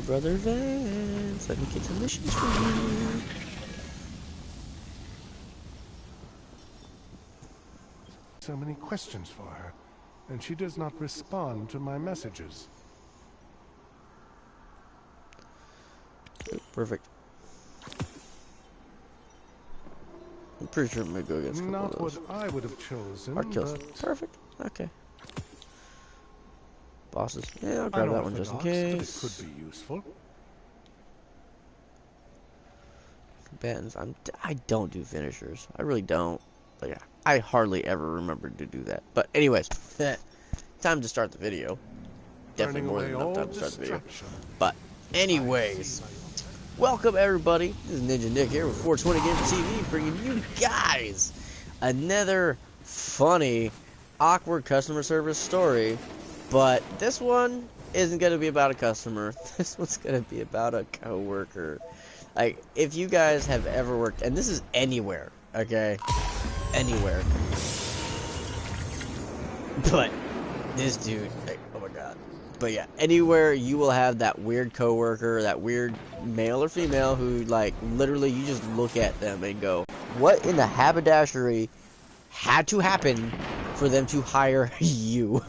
Brother Vance. Let me get some missions for you. So many questions for her, and she does not respond to my messages. Perfect. I'm pretty sure I'm gonna go against a couple Not of those. what I would have chosen, Art kills. but Perfect. Okay. Bosses. Yeah, I'll grab that one just in case. But it could be useful. Combatants. I don't do finishers. I really don't. But yeah, I hardly ever remember to do that. But anyways, time to start the video. Definitely more than enough time to start the video. But anyways, welcome everybody. This is Ninja Nick here with 420 Games TV, bringing you guys another funny, awkward customer service story. But this one isn't going to be about a customer. This one's going to be about a coworker. Like, if you guys have ever worked, and this is anywhere, okay? Anywhere. But this dude, like, oh my god. But yeah, anywhere you will have that weird coworker, that weird male or female who, like, literally you just look at them and go, what in the haberdashery had to happen for them to hire you?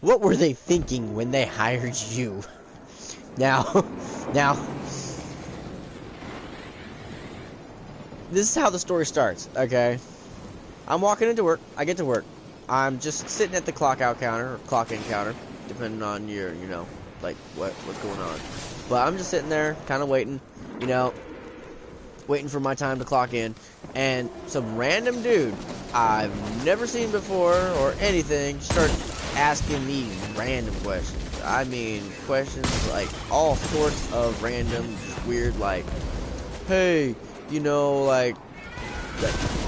What were they thinking when they hired you? Now, this is how the story starts, okay? I'm walking into work. I get to work. I'm just sitting at the clock out counter, or clock in counter, depending on your, you know, like, what's going on. But I'm just sitting there, kind of waiting, you know, waiting for my time to clock in. And some random dude I've never seen before or anything started asking me random questions. I mean, questions like all sorts of random, weird, like, hey, you know, like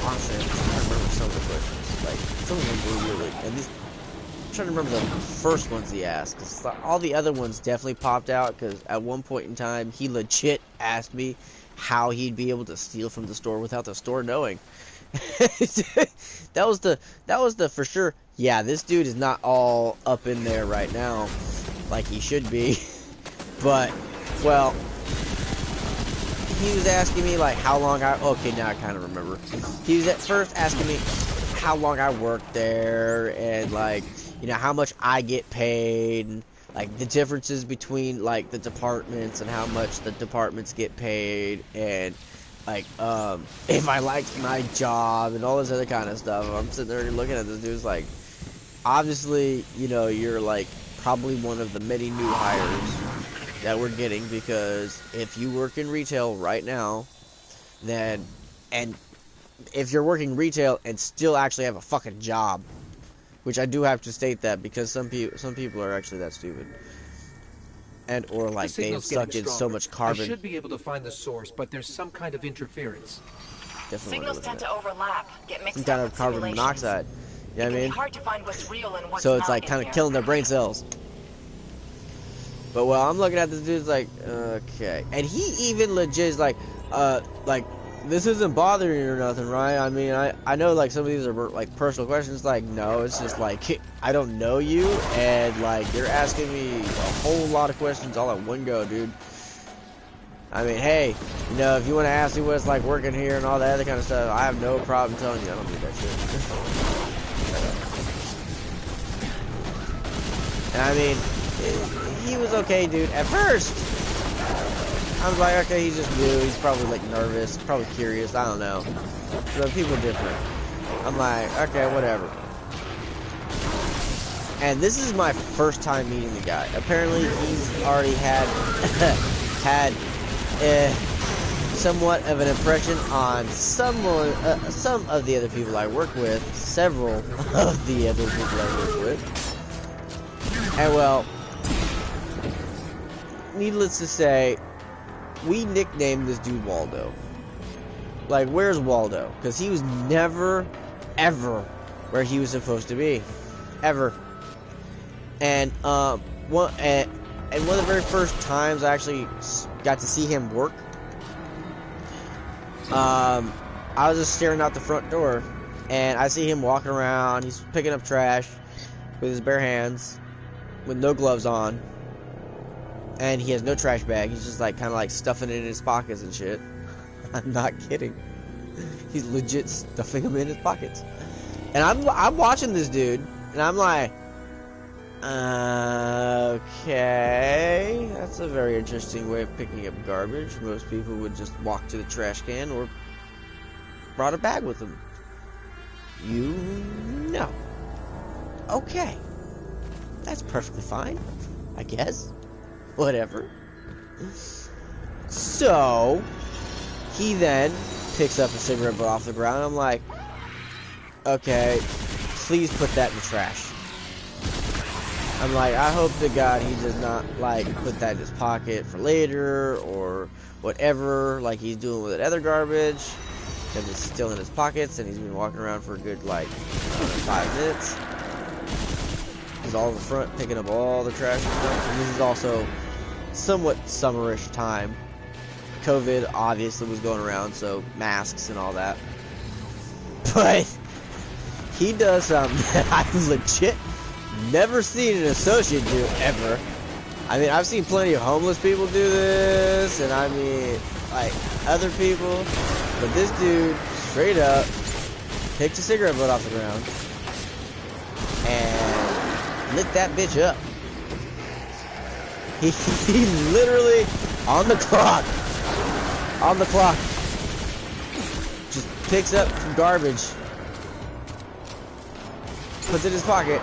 honestly, I'm trying to remember some of the questions. Like, some of them were really, and these, I'm trying to remember the first ones he asked, because all the other ones definitely popped out, because at one point in time, he legit asked me how he'd be able to steal from the store without the store knowing. that was the for sure, yeah, this dude is not all up in there right now, like he should be. But, well, he was asking me, like, how long okay, now I kind of remember. He was at first asking me how long I worked there, and, like, you know, how much I get paid, and, like, the differences between, like, the departments, and how much the departments get paid, and, like, if I liked my job, and all this other kind of stuff. I'm sitting there looking at this dude's like, obviously, you know, you're, like, probably one of the many new hires that we're getting, because if you work in retail right now, then, and if you're working retail and still actually have a fucking job, which I do have to state that, because some people are actually that stupid, and or like they've sucked in so much carbon. I should be able to find the source, but there's some kind of interference. Signals tend to overlap, get mixed some kind up of carbon monoxide. You know what I mean? Hard to find what's real and what's So it's not like kind in of here. killing their brain cells. But well, I'm looking at this dude's like, okay, and he even legit is like this isn't bothering you or nothing, right? I mean, I know like some of these are like personal questions. Like, no, it's just like I don't know you, and like you're asking me a whole lot of questions all at one go, dude. I mean, hey, you know, if you want to ask me what it's like working here and all that other kind of stuff, I have no problem telling you. I don't do that shit. And I mean, he was okay, dude. At first, I was like, okay, he's just new. He's probably like nervous, probably curious. I don't know. So people are different. I'm like, okay, whatever. And this is my first time meeting the guy. Apparently, he's already had somewhat of an impression on some of the other people I work with, several of the other people I work with. And well, needless to say, we nicknamed this dude Waldo. Like, where's Waldo? Because he was never, ever where he was supposed to be. Ever. And, one of the very first times I actually got to see him work, I was just staring out the front door, and I see him walking around. He's picking up trash with his bare hands, with no gloves on. and he has no trash bag. He's just like kind of like stuffing it in his pockets and shit. I'm not kidding. He's legit stuffing them in his pockets. And I'm watching this dude, and I'm like, okay, that's a very interesting way of picking up garbage. Most people would just walk to the trash can or brought a bag with them. You know. Okay. That's perfectly fine, I guess. Whatever. So, he then picks up a cigarette butt off the ground. I'm like, okay, please put that in the trash. I'm like, I hope to God he does not, like, put that in his pocket for later, or whatever, like he's doing with other garbage, because it's still in his pockets, and he's been walking around for a good, like, 5 minutes. He's all in the front, picking up all the trash and stuff, and this is also somewhat summerish time. COVID obviously was going around, so masks and all that. But he does something that I've legit never seen an associate do ever. I mean, I've seen plenty of homeless people do this, and I mean, like, other people. But this dude, straight up, picked a cigarette butt off the ground and lit that bitch up. He literally, on the clock, just picks up some garbage, puts it in his pocket,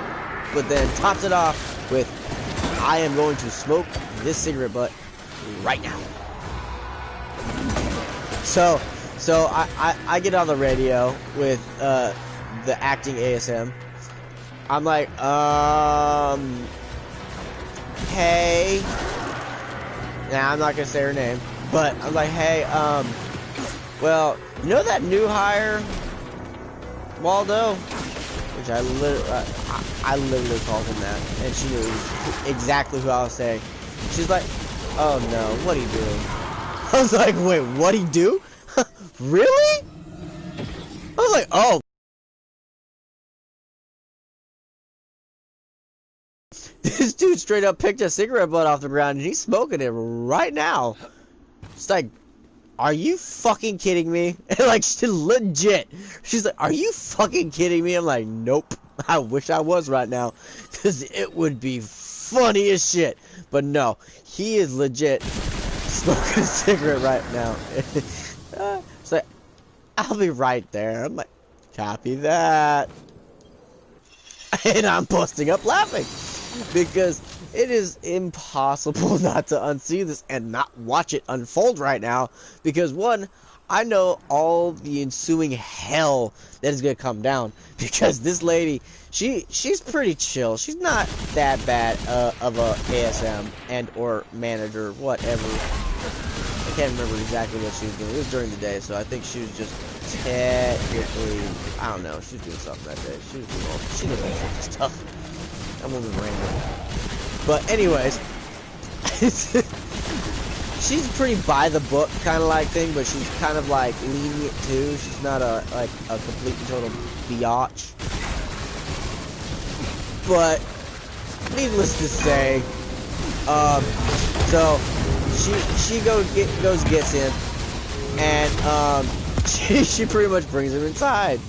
but then tops it off with, I am going to smoke this cigarette butt right now. So I get on the radio with the acting ASM. I'm like, hey. Nah, I'm not gonna say her name, but I'm like, hey, well, you know that new hire, Waldo? Which I literally called him that, and she knew exactly who I was saying. She's like, oh no, what'd he do? I was like, wait, what'd he do? Really? I was like, oh. This dude straight up picked a cigarette butt off the ground and he's smoking it right now. It's like, are you fucking kidding me? And like, she legit. She's like, are you fucking kidding me? I'm like, nope. I wish I was right now, because it would be funny as shit. But no, he is legit smoking a cigarette right now. It's like, I'll be right there. I'm like, copy that. And I'm busting up laughing, because it is impossible not to unsee this and not watch it unfold right now. Because one, I know all the ensuing hell that is going to come down, because this lady, she's pretty chill. She's not that bad of a ASM and or manager, whatever. I can't remember exactly what she was doing. It was during the day, so I think she was just technically, I don't know, she was doing something that day. She did all sorts of stuff. That woman random. But anyways, she's pretty by the book kind of like thing, but she's kind of like lenient too. She's not a complete and total biatch. But needless to say, so she gets him, and she pretty much brings him inside,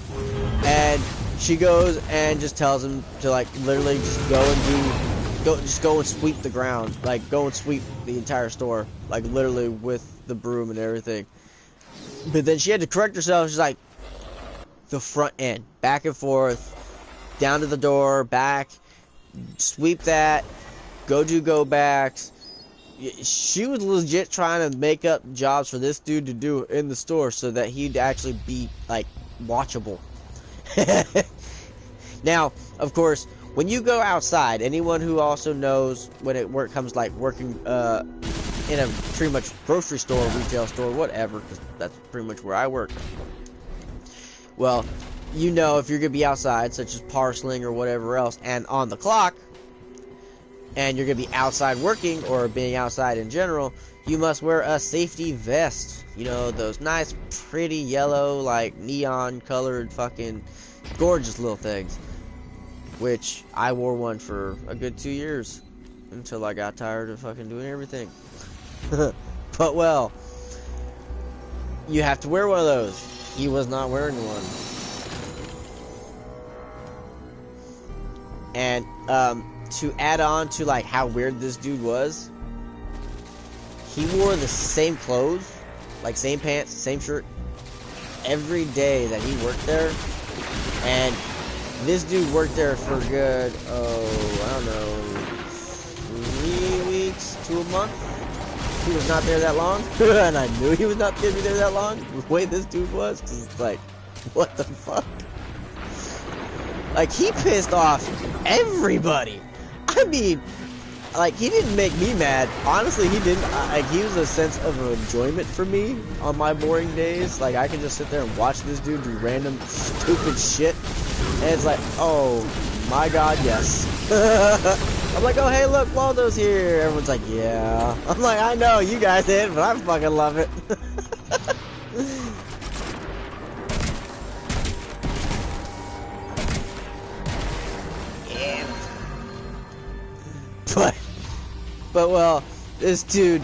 and she goes and just tells him to like literally just go and sweep the ground, like go and sweep the entire store, like literally with the broom and everything. But then she had to correct herself. She's like, the front end, back and forth, down to the door, back, sweep that, go backs. She was legit trying to make up jobs for this dude to do in the store so that he'd actually be like watchable. Now, of course, when you go outside, anyone who also knows when it comes like working in a pretty much grocery store, retail store, whatever, 'cause that's pretty much where I work. Well, you know, if you're gonna be outside, such as parceling or whatever else, and on the clock, and you're gonna be outside working or being outside in general, you must wear a safety vest. You know, those nice, pretty yellow, like neon colored, fucking gorgeous little things. Which I wore one for a good 2 years. until I got tired of fucking doing everything. But well, you have to wear one of those. He was not wearing one. And to add on to like how weird this dude was, he wore the same clothes, like same pants, same shirt, every day that he worked there. And this dude worked there for good, I don't know, 3 weeks to a month. He was not there that long, and I knew he was not gonna be there that long. The way this dude was, 'cause it's like, what the fuck? Like, he pissed off everybody. I mean, like, he didn't make me mad. Honestly, he didn't. Like, he was a sense of enjoyment for me on my boring days. Like, I can just sit there and watch this dude do random stupid shit, and it's like, oh my god, yes. I'm like, oh hey, look, Waldo's here. Everyone's like, yeah. I'm like, I know you guys did, but I fucking love it. Yeah. But well, this dude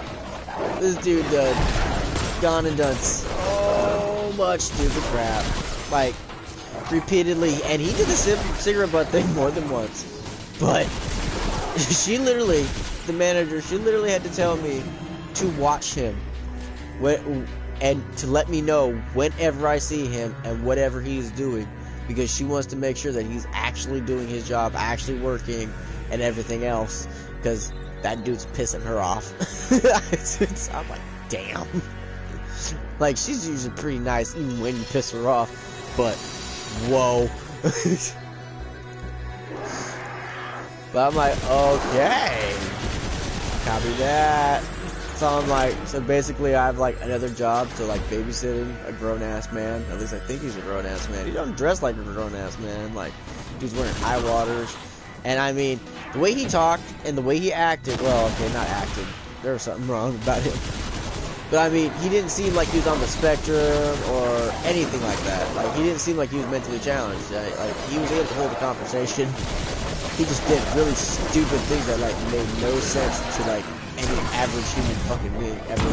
gone and done so much stupid crap, like repeatedly, and he did the cigarette butt thing more than once. But she literally, the manager, she literally had to tell me to watch him, and to let me know whenever I see him and whatever he's doing, because she wants to make sure that he's actually doing his job, actually working, and everything else, because that dude's pissing her off. I'm like, damn. Like, she's usually pretty nice even when you piss her off, but whoa. But I'm like, okay, copy that. So I'm like, so basically I have like another job to like babysitting a grown-ass man. At least I think he's a grown-ass man. He doesn't dress like a grown-ass man. Like, dude's wearing high waters. And I mean, the way he talked and the way he acted, well, okay, not acted. There was something wrong about him. But I mean, he didn't seem like he was on the spectrum or anything like that. Like, he didn't seem like he was mentally challenged. Like, he was able to hold a conversation. He just did really stupid things that like made no sense to like any average human fucking being ever.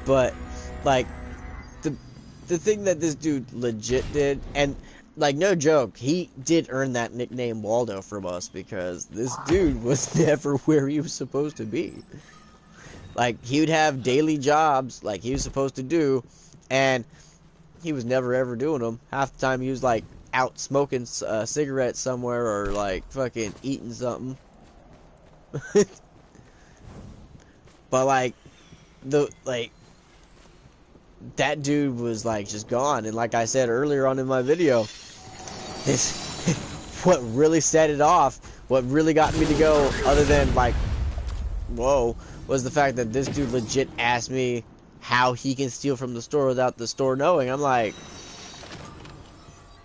But like the thing that this dude legit did, and like no joke, he did earn that nickname Waldo from us, because this dude was never where he was supposed to be. Like, he would have daily jobs like he was supposed to do, and he was never ever doing them. Half the time he was like out smoking cigarettes somewhere, or like fucking eating something. But like that dude was like just gone. And like I said earlier on in my video, this what really set it off, what really got me to go, other than like whoa, was the fact that this dude legit asked me how he can steal from the store without the store knowing. I'm like,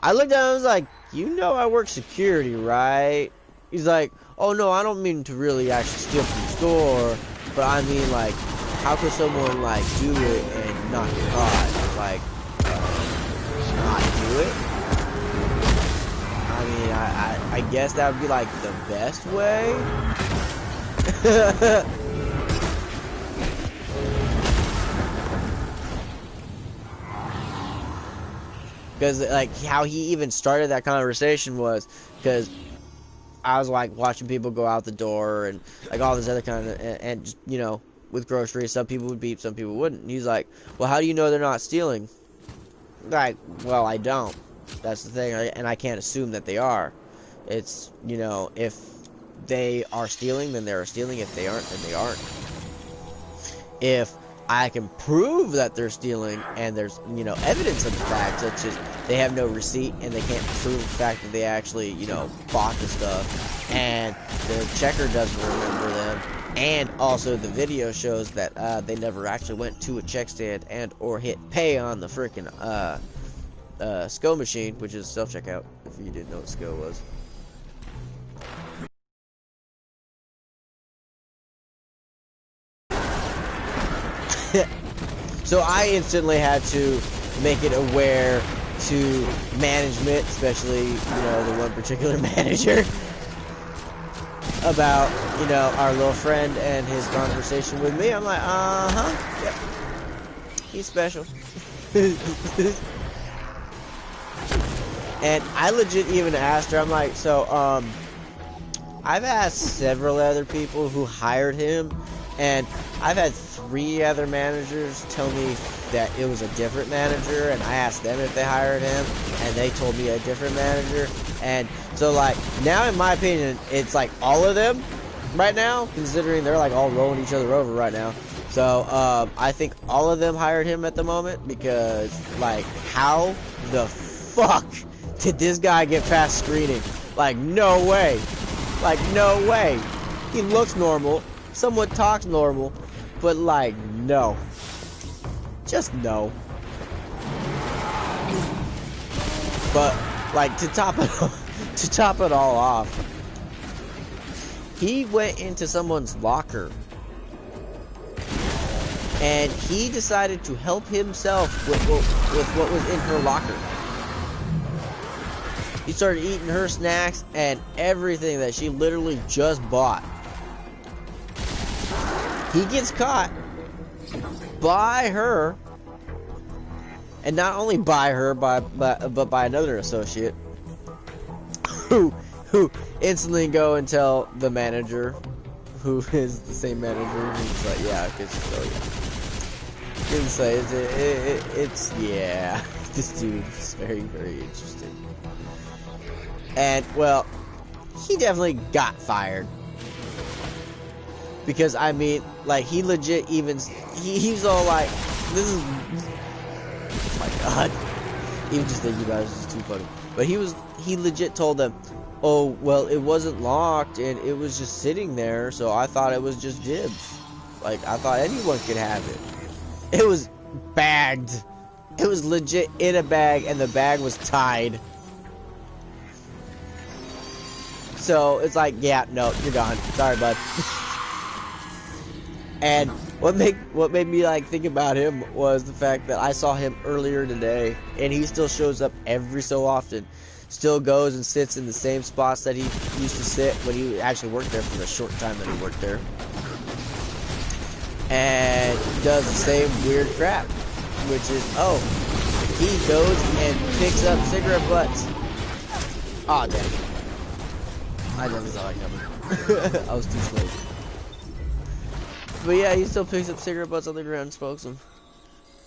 I looked at him, I was like, you know I work security, right? He's like, oh no, I don't mean to really actually steal from the store, but I mean, like, how could someone like do it and not get caught? Like, not do it? I mean, I guess that would be like the best way. Because like how he even started that conversation was because I was like watching people go out the door and like all this other kind of, and just, you know, with groceries, some people would beep, some people wouldn't. And he's like, well, how do you know they're not stealing? Like, well, I don't. That's the thing, and I can't assume that they are. It's, you know, if they are stealing, then they're stealing. If they aren't, then they aren't. If I can prove that they're stealing, and there's, you know, evidence of the fact, such as they have no receipt and they can't prove the fact that they actually, you know, bought the stuff, and the checker doesn't remember them, and also the video shows that they never actually went to a check stand and or hit pay on the freaking SCO machine, which is self-checkout, if you didn't know what SCO was. So I instantly had to make it aware to management, especially, you know, the one particular manager, about, you know, our little friend and his conversation with me. I'm like, yep, he's special. And I legit even asked her, I'm like, so, I've asked several other people who hired him, and I've had 3 other managers tell me that it was a different manager, and I asked them if they hired him, and they told me a different manager. And so, like, now in my opinion, it's like all of them right now, considering they're like all rolling each other over right now. So I think all of them hired him at the moment, because, like, how the fuck did this guy get past screening? Like, no way. Like, no way. He looks normal, somewhat talks normal, but, like, no. Just no. But, like, to top it all off, he went into someone's locker and he decided to help himself with what was in her locker. He started eating her snacks and everything that she literally just bought. He gets caught by her, and not only by her, but by another associate, who instantly go and tell the manager, who is the same manager. He's like, yeah, because so yeah. Didn't say it's yeah. This dude is very, very interesting. And, well, he definitely got fired. Because, I mean, like, he legit even, he's all like, this is, oh my god. Even just thinking about it is just too funny. But he legit told them, oh, well, it wasn't locked, and it was just sitting there, so I thought it was just dibs. Like, I thought anyone could have it. It was bagged. It was legit in a bag, and the bag was tied. So it's like, yeah, no, you're gone. Sorry, bud. And what made me like think about him was the fact that I saw him earlier today, and he still shows up every so often. Still goes and sits in the same spots that he used to sit when he actually worked there for the short time that he worked there. And does the same weird crap, which is, oh, he goes and picks up cigarette butts. Aw, damn it. I never saw that coming. I was too slow. But yeah, he still picks up cigarette butts on the ground and smokes them.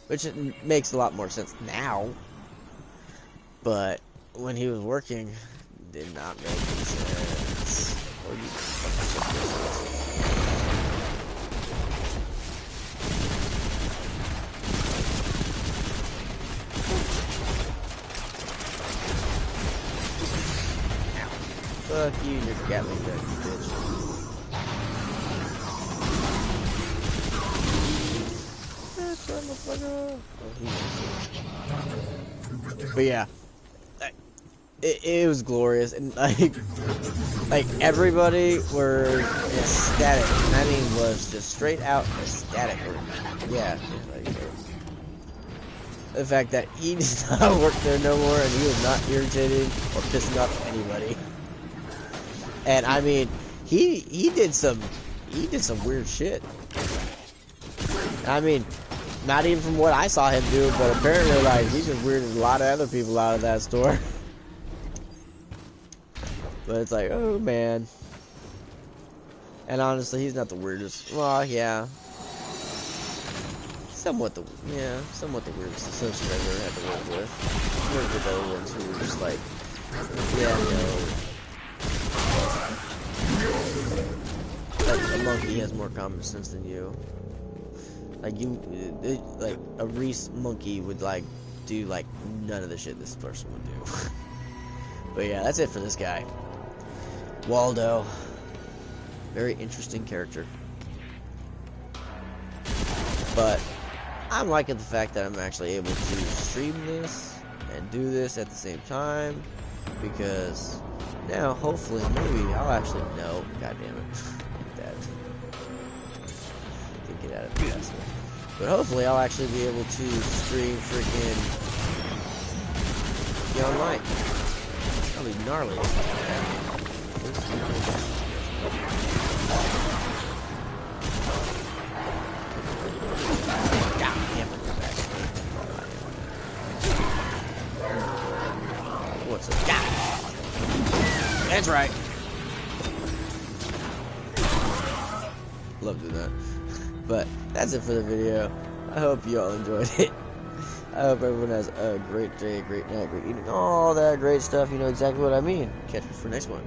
Which makes a lot more sense now. But when he was working, it did not make any sense. Or fuck you and your Gatling gun, you bitch. But yeah, it was glorious, and like everybody were ecstatic. And I mean, was just straight out ecstatic. Yeah, like, the fact that he does not work there no more, and he was not irritating or pissing off anybody. And I mean, he did some weird shit. I mean, not even from what I saw him do, but apparently, like, he just weirded a lot of other people out of that store. But it's like, oh man. And honestly, he's not the weirdest. Well, yeah. Somewhat the weirdest associate I've ever had to work with. Worked with other ones who were just like, yeah, no. Like, a monkey has more common sense than you. Like, like, a Reese monkey would, like, do, like, none of the shit this person would do. But yeah, that's it for this guy. Waldo. Very interesting character. But I'm liking the fact that I'm actually able to stream this and do this at the same time, because now, hopefully, maybe I'll actually know. God damn it. That. Get out of the But hopefully I'll actually be able to stream freaking you online. That'll be gnarly. God damn it, you're back. What's up? God. That's right. Love doing that. But that's it for the video. I hope you all enjoyed it. I hope everyone has a great day, great night, great evening, all that great stuff. You know exactly what I mean. Catch me for the next one.